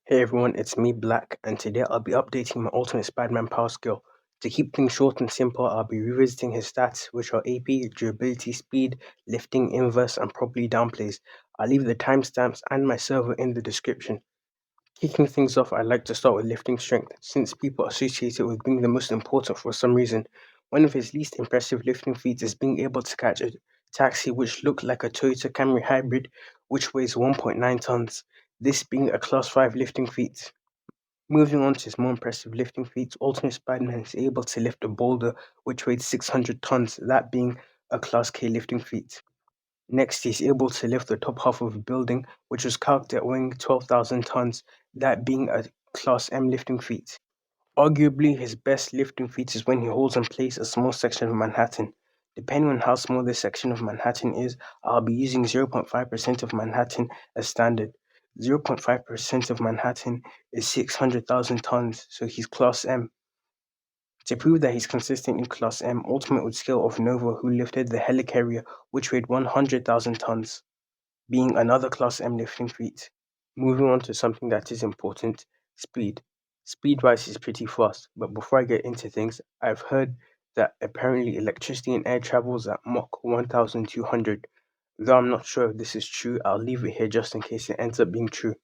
Hey everyone, it's me Black, and today I'll be updating my Ultimate Spider-Man PowerScale. To keep things short and simple, I'll be revisiting his stats, which are AP, durability, speed, lifting, inverse, and probably downplays. I'll leave the timestamps and my server in the description. Kicking things off, I'd like to start with lifting strength, since people associate it with being the most important for some reason. One of his least impressive lifting feats is being able to catch a taxi which looked like a Toyota Camry hybrid, which weighs 1.9 tons, this being a Class 5 lifting feat. Moving on to his more impressive lifting feats, Ultimate Spider-Man is able to lift a boulder which weighs 600 tons, that being a Class K lifting feat. Next, he's able to lift the top half of a building, which was calculated at weighing 12,000 tons, that being a Class M lifting feat. Arguably, his best lifting feat is when he holds in place a small section of Manhattan. Depending on how small this section of Manhattan is, I'll be using 0.5% of Manhattan as standard. 0.5% of Manhattan is 600,000 tons, so he's Class M. To prove that he's consistent in Class M, Ultimate would scale off Nova, who lifted the helicarrier, which weighed 100,000 tons, being another Class M lifting feat. Moving on to something that is important, speed. Speed-wise, is pretty fast, but before I get into things, I've heard that apparently electricity in air travels at Mach 1200. Though I'm not sure if this is true, I'll leave it here just in case it ends up being true.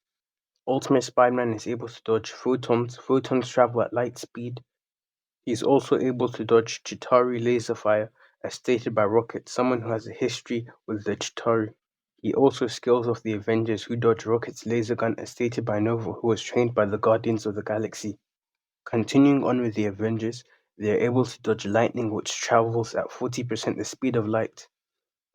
Ultimate Spider-Man is able to dodge photons. Photons travel at light speed. He's also able to dodge Chitauri laser fire, as stated by Rocket, someone who has a history with the Chitauri. He also scales off the Avengers, who dodge Rocket's laser gun, as stated by Nova, who was trained by the Guardians of the Galaxy. Continuing on with the Avengers, they are able to dodge lightning, which travels at 40% the speed of light.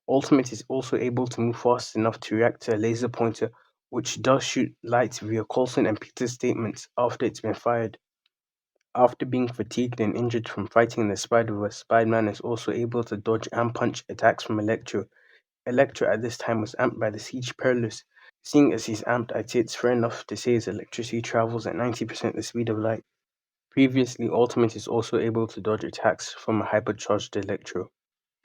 Ultimate is also able to move fast enough to react to a laser pointer, which does shoot light via Coulson and Peter's statements after it's been fired. After being fatigued and injured from fighting in the Spider-Verse, Spider-Man is also able to dodge and punch attacks from Electro. Electro at this time was amped by the Siege Perilous. Seeing as he's amped, I'd say it's fair enough to say his electricity travels at 90% the speed of light. Previously, Ultimate is also able to dodge attacks from a hypercharged Electro.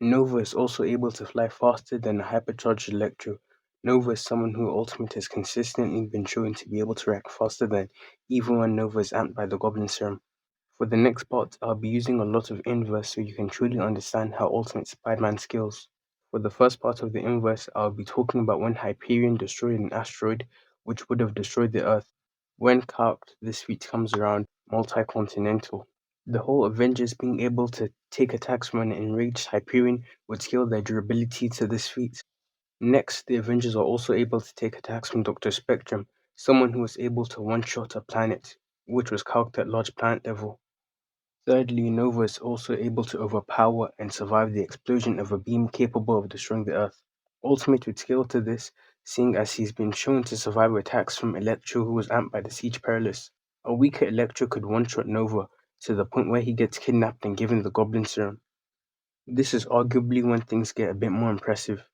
Nova is also able to fly faster than a hypercharged Electro. Nova is someone who Ultimate has consistently been shown to be able to react faster than, even when Nova is amped by the Goblin Serum. For the next part, I'll be using a lot of inverse so you can truly understand how Ultimate Spider-Man scales. For the first part of the inverse, I'll be talking about when Hyperion destroyed an asteroid which would have destroyed the Earth. When calced, this feat comes around multi-continental. The whole Avengers being able to take attacks from an enraged Hyperion would scale their durability to this feat. Next, the Avengers are also able to take attacks from Dr. Spectrum, someone who was able to one-shot a planet, which was calced at large planet level. Thirdly, Nova is also able to overpower and survive the explosion of a beam capable of destroying the Earth. Ultimate would scale to this, seeing as he's been shown to survive attacks from Electro, who was amped by the Siege Perilous. A weaker Electro could one-shot Nova to the point where he gets kidnapped and given the Goblin Serum. This is arguably when things get a bit more impressive.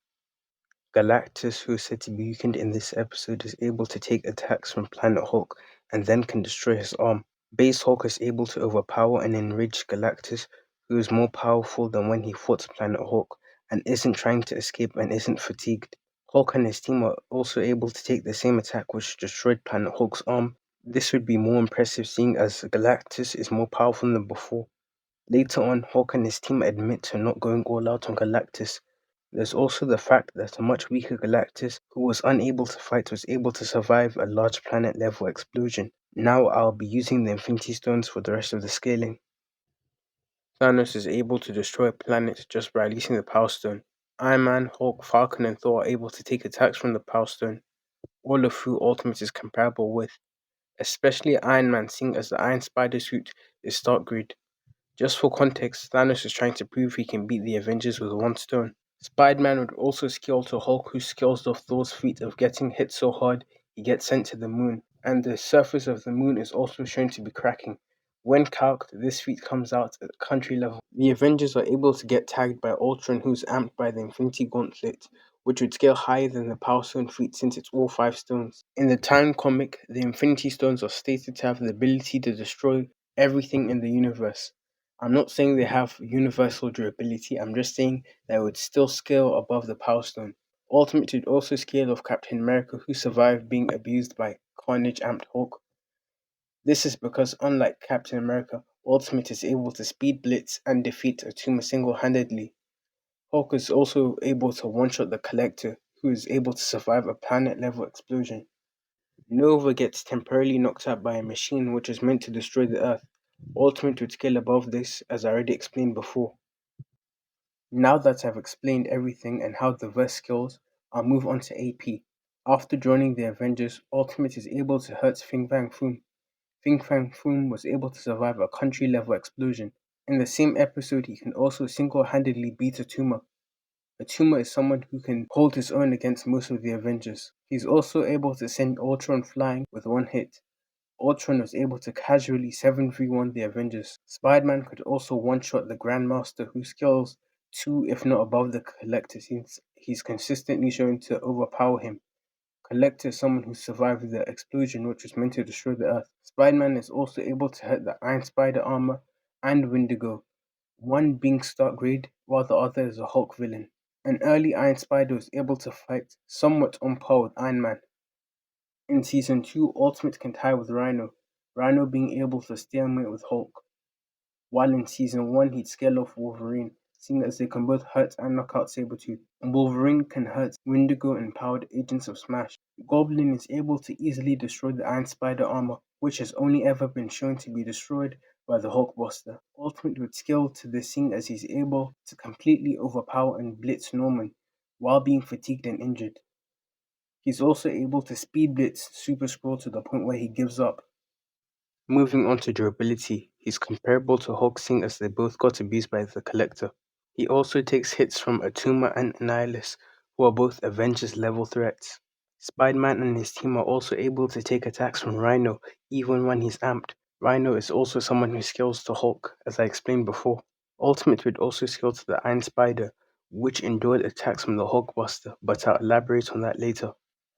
Galactus, who is said to be weakened in this episode, is able to take attacks from Planet Hulk and then can destroy his arm. Base Hulk is able to overpower and enrage Galactus, who is more powerful than when he fought Planet Hulk and isn't trying to escape and isn't fatigued. Hulk and his team are also able to take the same attack which destroyed Planet Hulk's arm. This would be more impressive seeing as Galactus is more powerful than before. Later on, Hulk and his team admit to not going all out on Galactus. There's also the fact that a much weaker Galactus, who was unable to fight, was able to survive a large planet-level explosion. Now I'll be using the Infinity Stones for the rest of the scaling. Thanos is able to destroy a planet just by releasing the Power Stone. Iron Man, Hulk, Falcon, and Thor are able to take attacks from the Power Stone, all of who Ultimate is comparable with, especially Iron Man, seeing as the Iron Spider suit is Stark Grid. Just for context, Thanos is trying to prove he can beat the Avengers with one stone. Spider-Man would also scale to Hulk, who scales off Thor's feat of getting hit so hard he gets sent to the moon, and the surface of the moon is also shown to be cracking. When calced, this feat comes out at country level. The Avengers are able to get tagged by Ultron, who's amped by the Infinity Gauntlet, which would scale higher than the Power Stone feat since it's all 5 stones. In the Time comic, the Infinity Stones are stated to have the ability to destroy everything in the universe. I'm not saying they have universal durability, I'm just saying that would still scale above the Power Stone. Ultimate would also scale off Captain America, who survived being abused by Carnage amped Hulk. This is because, unlike Captain America, Ultimate is able to speed blitz and defeat Atuma single-handedly. Hulk is also able to one-shot the Collector, who is able to survive a planet-level explosion. Nova gets temporarily knocked out by a machine which is meant to destroy the Earth. Ultimate would scale above this, as I already explained before. Now that I've explained everything and how the verse skills, I'll move on to AP. After joining the Avengers, Ultimate is able to hurt Fin Fang Foom. Fin Fang Foom was able to survive a country-level explosion. In the same episode, he can also single-handedly beat Atuma. Atuma is someone who can hold his own against most of the Avengers. He's also able to send Ultron flying with one hit. Ultron was able to casually 7v1 the Avengers. Spider-Man could also one-shot the Grandmaster, who scales 2 if not above the Collector since he's consistently shown to overpower him. Collector is someone who survived the explosion which was meant to destroy the Earth. Spider-Man is also able to hit the Iron Spider armor and Wendigo, one being Stark grade while the other is a Hulk villain. An early Iron Spider was able to fight somewhat on par with Iron Man. In Season 2, Ultimate can tie with Rhino, Rhino being able to stalemate with Hulk, while in Season 1 he'd scale off Wolverine, seeing as they can both hurt and knock out Sabretooth. Wolverine can hurt Wendigo and powered Agents of Smash. Goblin is able to easily destroy the Iron Spider armor, which has only ever been shown to be destroyed by the Hulkbuster. Ultimate would scale to this seeing as he's able to completely overpower and blitz Norman while being fatigued and injured. He's also able to speed blitz Super Scroll to the point where he gives up. Moving on to durability, he's comparable to Hulk seeing as they both got abused by the Collector. He also takes hits from Atuma and Annihilus, who are both Avengers level threats. Spider-Man and his team are also able to take attacks from Rhino, even when he's amped. Rhino is also someone who scales to Hulk, as I explained before. Ultimate would also scale to the Iron Spider, which endured attacks from the Hulkbuster, but I'll elaborate on that later.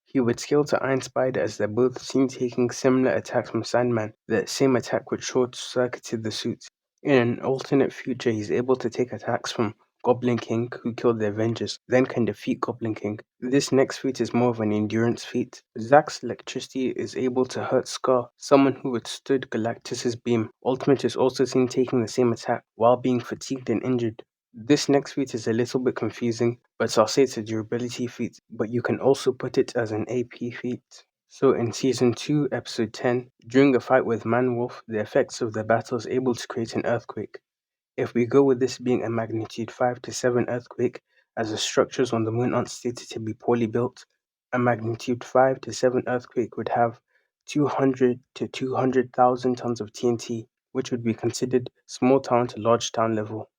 He would scale to Iron Spider as they're both seen taking similar attacks from Sandman, the same attack which short-circuited the suit. In an alternate future, he's able to take attacks from Goblin King, who killed the Avengers, then can defeat Goblin King. This next feat is more of an endurance feat. Zack's electricity is able to hurt Scar, someone who withstood Galactus' beam. Ultimate is also seen taking the same attack while being fatigued and injured. This next feat is a little bit confusing, but I'll say it's a durability feat, but you can also put it as an AP feat. So in Season 2, Episode 10, during a fight with Man-Wolf, the effects of the battle is able to create an earthquake. If we go with this being a magnitude 5 to 7 earthquake, as the structures on the moon aren't stated to be poorly built, a magnitude 5 to 7 earthquake would have 200 to 200,000 tons of TNT, which would be considered small town to large town level.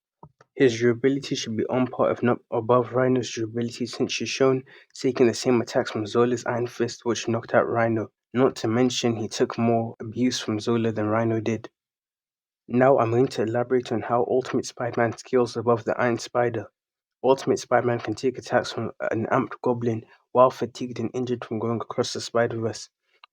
His durability should be on par if not above Rhino's durability since she's shown taking the same attacks from Zola's Iron Fist which knocked out Rhino, not to mention he took more abuse from Zola than Rhino did. Now I'm going to elaborate on how Ultimate Spider-Man scales above the Iron Spider. Ultimate Spider-Man can take attacks from an amped goblin while fatigued and injured from going across the Spider-Verse.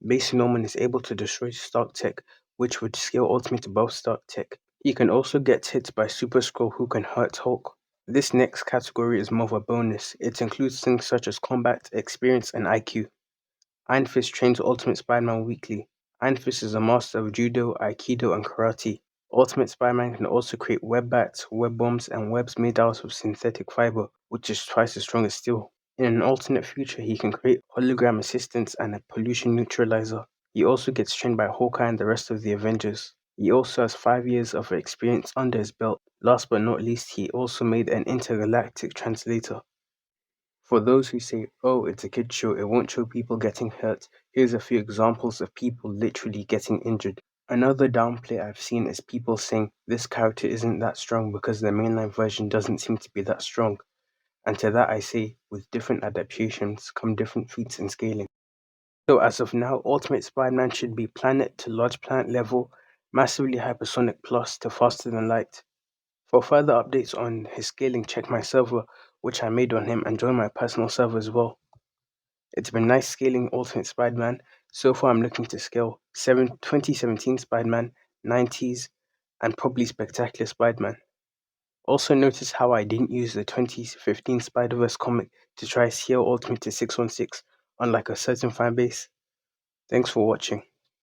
Base Norman is able to destroy Stark Tech, which would scale Ultimate above Stark Tech. He can also get hit by Super Skrull who can hurt Hulk. This next category is more of a bonus. It includes things such as combat, experience, and IQ. Iron Fist trains Ultimate Spider-Man weekly. Iron Fist is a master of Judo, Aikido, and Karate. Ultimate Spider-Man can also create web bats, web bombs, and webs made out of synthetic fiber, which is twice as strong as steel. In an alternate future, he can create hologram assistants and a pollution neutralizer. He also gets trained by Hawkeye and the rest of the Avengers. He also has 5 years of experience under his belt. Last but not least, he also made an intergalactic translator. For those who say, oh, it's a kid's show, it won't show people getting hurt, here's a few examples of people literally getting injured. Another downplay I've seen is people saying this character isn't that strong because the mainline version doesn't seem to be that strong. And to that I say, with different adaptations come different feats in scaling. So as of now, Ultimate Spider-Man should be planet to large planet level, massively hypersonic plus to faster than light. For further updates on his scaling, check my server, which I made on him, and join my personal server as well. It's been nice scaling Ultimate Spider-Man. So far, I'm looking to scale 2017 Spider-Man, 90s, and probably Spectacular Spider-Man. Also notice how I didn't use the 2015 Spider-Verse comic to try scale Ultimate to 616, unlike a certain fanbase. Thanks for watching.